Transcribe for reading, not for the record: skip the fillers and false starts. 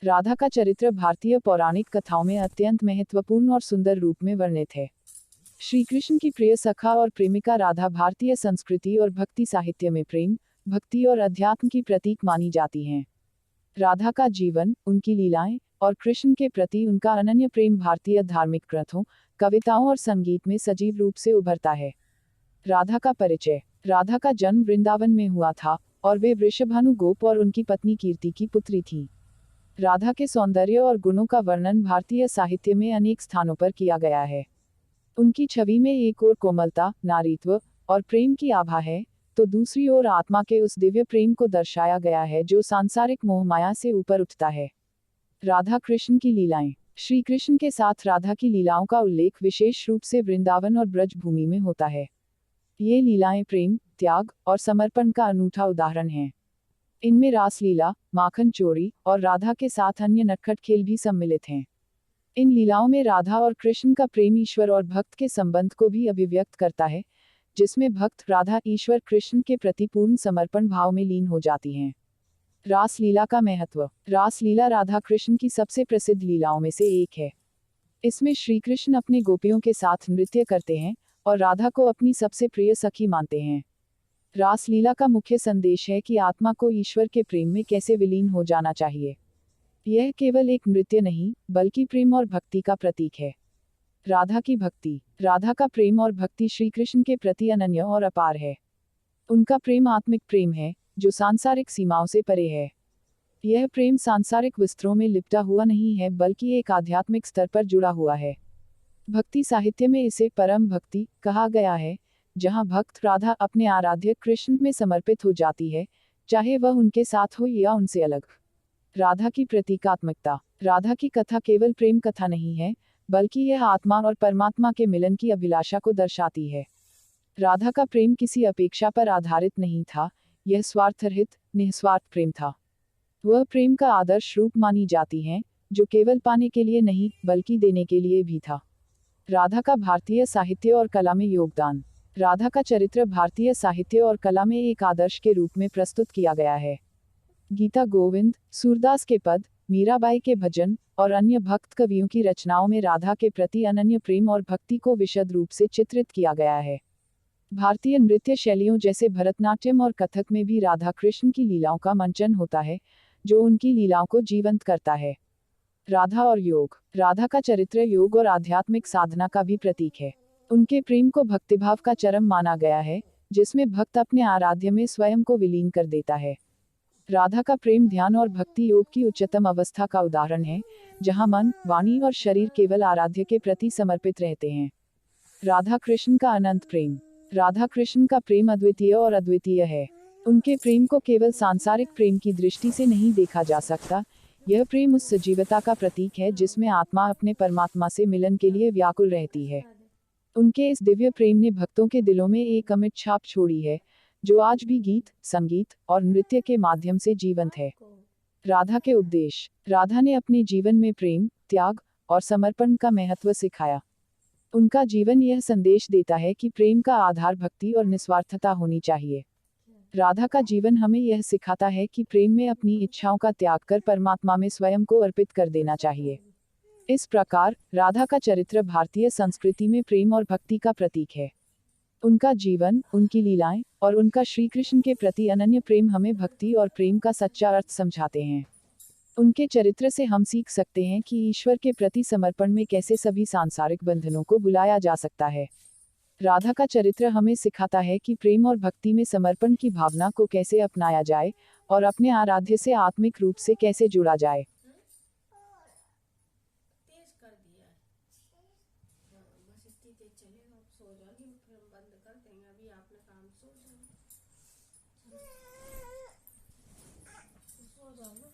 राधा का चरित्र भारतीय पौराणिक कथाओं में अत्यंत महत्वपूर्ण और सुंदर रूप में वर्णित है। श्री कृष्ण की प्रिय सखा और प्रेमिका राधा भारतीय संस्कृति और भक्ति साहित्य में प्रेम, भक्ति और अध्यात्म की प्रतीक मानी जाती हैं। राधा का जीवन, उनकी लीलाएं और कृष्ण के प्रति उनका अनन्य प्रेम भारतीय धार्मिक ग्रंथों, कविताओं और संगीत में सजीव रूप से उभरता है। राधा का परिचय। राधा का जन्म वृंदावन में हुआ था और वे वृषभानु गोप और उनकी पत्नी कीर्ति की पुत्री थीं। राधा के सौंदर्य और गुणों का वर्णन भारतीय साहित्य में अनेक स्थानों पर किया गया है। उनकी छवि में एक ओर कोमलता, नारीत्व और प्रेम की आभा है, तो दूसरी ओर आत्मा के उस दिव्य प्रेम को दर्शाया गया है जो सांसारिक मोहमाया से ऊपर उठता है। राधा कृष्ण की लीलाएं। श्री कृष्ण के साथ राधा की लीलाओं का उल्लेख विशेष रूप से वृंदावन और ब्रज भूमि में होता है। ये लीलाएं प्रेम, त्याग और समर्पण का अनूठा उदाहरण हैं। इनमें रासलीला, माखन चोरी और राधा के साथ अन्य नटखट खेल भी सम्मिलित हैं। इन लीलाओं में राधा और कृष्ण का प्रेम ईश्वर और भक्त के संबंध को भी अभिव्यक्त करता है, जिसमें भक्त राधा ईश्वर कृष्ण के प्रति पूर्ण समर्पण भाव में लीन हो जाती हैं। रासलीला का महत्व। रासलीला राधा कृष्ण की सबसे प्रसिद्ध लीलाओं में से एक है। इसमें श्री कृष्ण अपने गोपियों के साथ नृत्य करते हैं और राधा को अपनी सबसे प्रिय सखी मानते हैं। रासलीला का मुख्य संदेश है कि आत्मा को ईश्वर के प्रेम में कैसे विलीन हो जाना चाहिए। यह केवल एक नृत्य नहीं, बल्कि प्रेम और भक्ति का प्रतीक है। राधा की भक्ति। राधा का प्रेम और भक्ति श्री कृष्ण के प्रति अनन्य और अपार है। उनका प्रेम आत्मिक प्रेम है, जो सांसारिक सीमाओं से परे है। यह प्रेम सांसारिक वस्त्रों में लिपटा हुआ नहीं है, बल्कि एक आध्यात्मिक स्तर पर जुड़ा हुआ है। भक्ति साहित्य में इसे परम भक्ति कहा गया है, जहां भक्त राधा अपने आराध्य कृष्ण में समर्पित हो जाती है, चाहे वह उनके साथ हो या उनसे अलग। राधा की प्रतीकात्मकता। राधा की कथा केवल प्रेम कथा नहीं है, बल्कि यह आत्मा और परमात्मा के मिलन की अभिलाषा को दर्शाती है। राधा का प्रेम किसी अपेक्षा पर आधारित नहीं था, यह स्वार्थरहित, निस्वार्थ प्रेम था। वह प्रेम का आदर्श रूप मानी जाती हैं, जो केवल पाने के लिए नहीं, बल्कि देने के लिए भी था। राधा का भारतीय साहित्य और कला में योगदान। राधा का चरित्र भारतीय साहित्य और कला में एक आदर्श के रूप में प्रस्तुत किया गया है। गीता गोविंद, सूरदास के पद, मीराबाई के भजन और अन्य भक्त कवियों की रचनाओं में राधा के प्रति अनन्य प्रेम और भक्ति को विशद रूप से चित्रित किया गया है। भारतीय नृत्य शैलियों जैसे भरतनाट्यम और कथक में भी राधा कृष्ण की लीलाओं का मंचन होता है, जो उनकी लीलाओं को जीवंत करता है। राधा और योग। राधा का चरित्र योग और आध्यात्मिक साधना का भी प्रतीक है। उनके प्रेम को भक्तिभाव का चरम माना गया है, जिसमें भक्त अपने आराध्य में स्वयं को विलीन कर देता है। राधा का प्रेम ध्यान और भक्ति योग की उच्चतम अवस्था का उदाहरण है, जहां मन, वाणी और शरीर केवल आराध्य के प्रति समर्पित रहते हैं। राधा कृष्ण का अनंत प्रेम। राधा कृष्ण का प्रेम अद्वितीय और अद्वितीय है। उनके प्रेम को केवल सांसारिक प्रेम की दृष्टि से नहीं देखा जा सकता। यह प्रेम उस सजीवता का प्रतीक है जिसमें आत्मा अपने परमात्मा से मिलन के लिए व्याकुल रहती है। उनके इस दिव्य प्रेम ने भक्तों के दिलों में एक अमिट छाप छोड़ी है, जो आज भी गीत, संगीत और नृत्य के माध्यम से जीवंत है। राधा के उपदेश। राधा ने अपने जीवन में प्रेम, त्याग और समर्पण का महत्व सिखाया। उनका जीवन यह संदेश देता है कि प्रेम का आधार भक्ति और निस्वार्थता होनी चाहिए। राधा का जीवन हमें यह सिखाता है कि प्रेम में अपनी इच्छाओं का त्याग कर परमात्मा में स्वयं को अर्पित कर देना चाहिए। इस प्रकार, राधा का चरित्र भारतीय संस्कृति में प्रेम और भक्ति का प्रतीक है। उनका जीवन, उनकी लीलाएं और उनका श्री कृष्ण के प्रति अनन्य प्रेम हमें भक्ति और प्रेम का सच्चा अर्थ समझाते हैं। उनके चरित्र से हम सीख सकते हैं कि ईश्वर के प्रति समर्पण में कैसे सभी सांसारिक बंधनों को भुलाया जा सकता है। राधा का चरित्र हमें सिखाता है कि प्रेम और भक्ति में समर्पण की भावना को कैसे अपनाया जाए और अपने आराध्य से आत्मिक रूप से कैसे जुड़ा जाए। तेज कर दिया है। बस इतनी तेज चलेगा, अब सो जाओगी, फिर हम बंद कर देंगे। अभी आपने काम सो जाओ, सो जाओ ना।